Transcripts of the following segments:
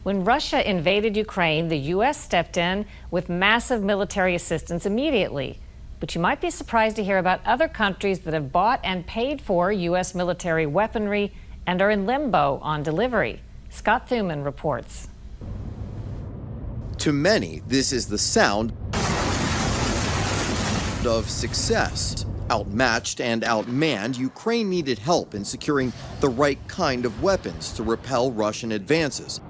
When Russia invaded Ukraine, the U.S. stepped in with massive military assistance immediately. But you might be surprised to hear about other countries that have bought and paid for U.S. military weaponry and are in limbo on delivery. Scott Thuman reports. To many, this is the sound of success. Outmatched and outmanned, Ukraine needed help in securing the right kind of weapons to repel Russian advances.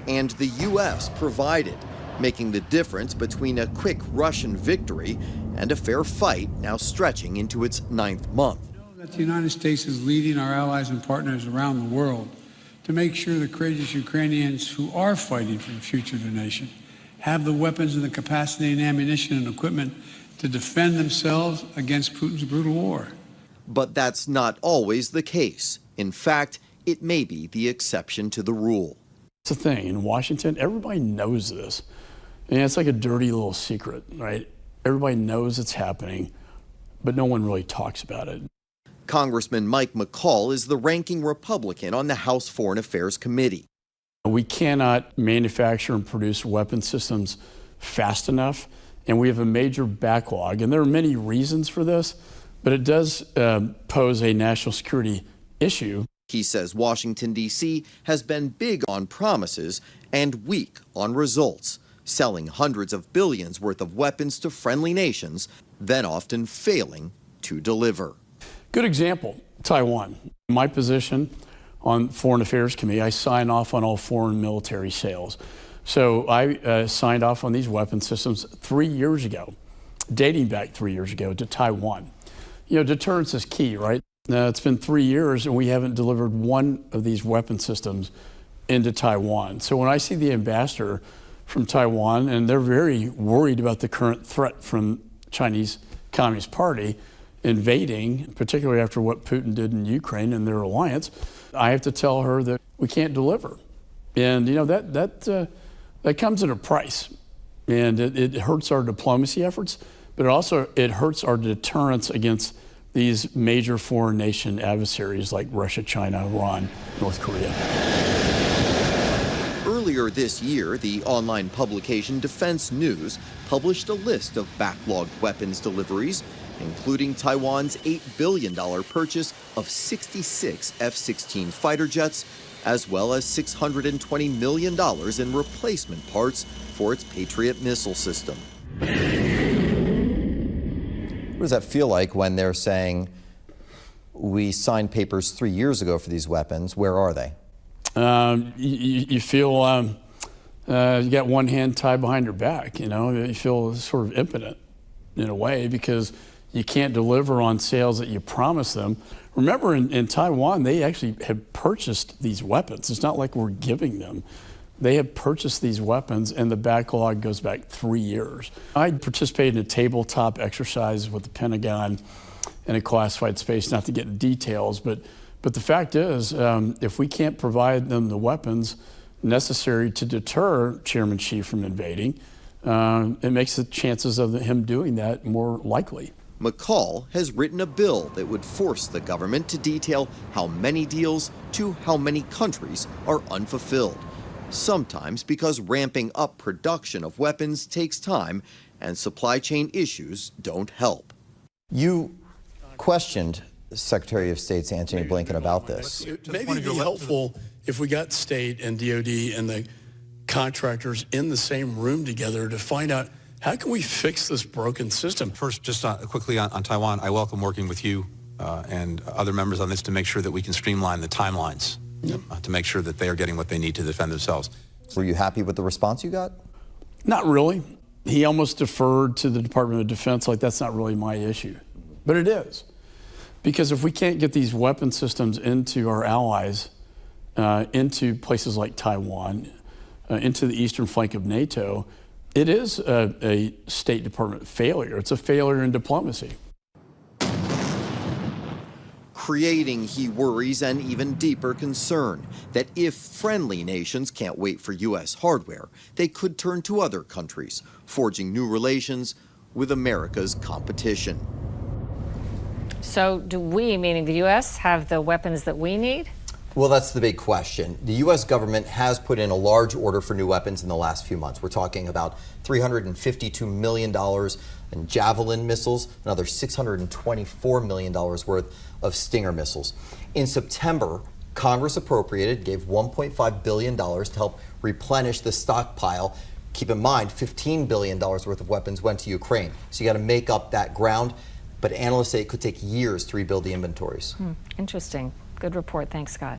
And the U.S. provided, making the difference between a quick Russian victory and a fair fight now stretching into its 9th month. That the United States is leading our allies and partners around the world to make sure the courageous Ukrainians who are fighting for the future of their nation have the weapons and the capacity and ammunition and equipment to defend themselves against Putin's brutal war. But that's not always the case. In fact, it may be the exception to the rule. It's a thing in Washington, everybody knows this. And it's like a dirty little secret, right? Everybody knows it's happening, but no one really talks about it. Congressman Mike McCall is the ranking Republican on the House Foreign Affairs Committee. We cannot manufacture and produce weapon systems fast enough, and we have a major backlog. And there are many reasons for this, but it does pose a national security issue. He says Washington, D.C. has been big on promises and weak on results, selling hundreds of billions worth of weapons to friendly nations, then often failing to deliver. Good example, Taiwan. My position on Foreign Affairs Committee, I sign off on all foreign military sales. So I signed off on these weapon systems 3 years ago, dating back 3 years ago to Taiwan. You know, deterrence is key, right? It's been 3 years and we haven't delivered one of these weapon systems into Taiwan. So when I see the ambassador from Taiwan, and they're very worried about the current threat from Chinese Communist Party invading, particularly after what Putin did in Ukraine and their alliance, I have to tell her that we can't deliver. And you know, that comes at a price. And it hurts our diplomacy efforts, but it hurts our deterrence against these major foreign nation adversaries like Russia, China, Iran, North Korea. Earlier this year, the online publication Defense News published a list of backlogged weapons deliveries, including Taiwan's $8 billion purchase of 66 F-16 fighter jets, as well as $620 million in replacement parts for its Patriot missile system. What does that feel like when they're saying, we signed papers 3 years ago for these weapons, where are they? You feel you got one hand tied behind your back, you know? You feel sort of impotent in a way because you can't deliver on sales that you promised them. Remember, in Taiwan, they actually have purchased these weapons. It's not like we're giving them. They have purchased these weapons, and the backlog goes back 3 years. I participated in a tabletop exercise with the Pentagon in a classified space, not to get into details, but the fact is, if we can't provide them the weapons necessary to deter Chairman Xi from invading, it makes the chances of him doing that more likely. McCall has written a bill that would force the government to detail how many deals to how many countries are unfulfilled. Sometimes because ramping up production of weapons takes time and supply chain issues don't help. You questioned Secretary of State's Antony Blinken about this. Maybe it'd be helpful if we got state and DOD and the contractors in the same room together to find out how can we fix this broken system. First, just quickly on Taiwan, I welcome working with you and other members on this to make sure that we can streamline the timelines, to make sure that they are getting what they need to defend themselves. Were you happy with the response you got? Not really. He almost deferred to the Department of Defense like that's not really my issue. But it is. Because if we can't get these weapon systems into our allies, into places like Taiwan, into the eastern flank of NATO, it is a State Department failure. It's a failure in diplomacy. Creating, he worries, an even deeper concern that if friendly nations can't wait for U.S. hardware, they could turn to other countries, forging new relations with America's competition. So do we, meaning the U.S., have the weapons that we need? Well, that's the big question. The U.S. government has put in a large order for new weapons in the last few months. We're talking about $352 million in Javelin missiles, another $624 million worth of Stinger missiles. In September, Congress appropriated, gave $1.5 billion to help replenish the stockpile. Keep in mind, $15 billion worth of weapons went to Ukraine. So you got to make up that ground. But analysts say it could take years to rebuild the inventories. Interesting. Good report. Thanks, Scott.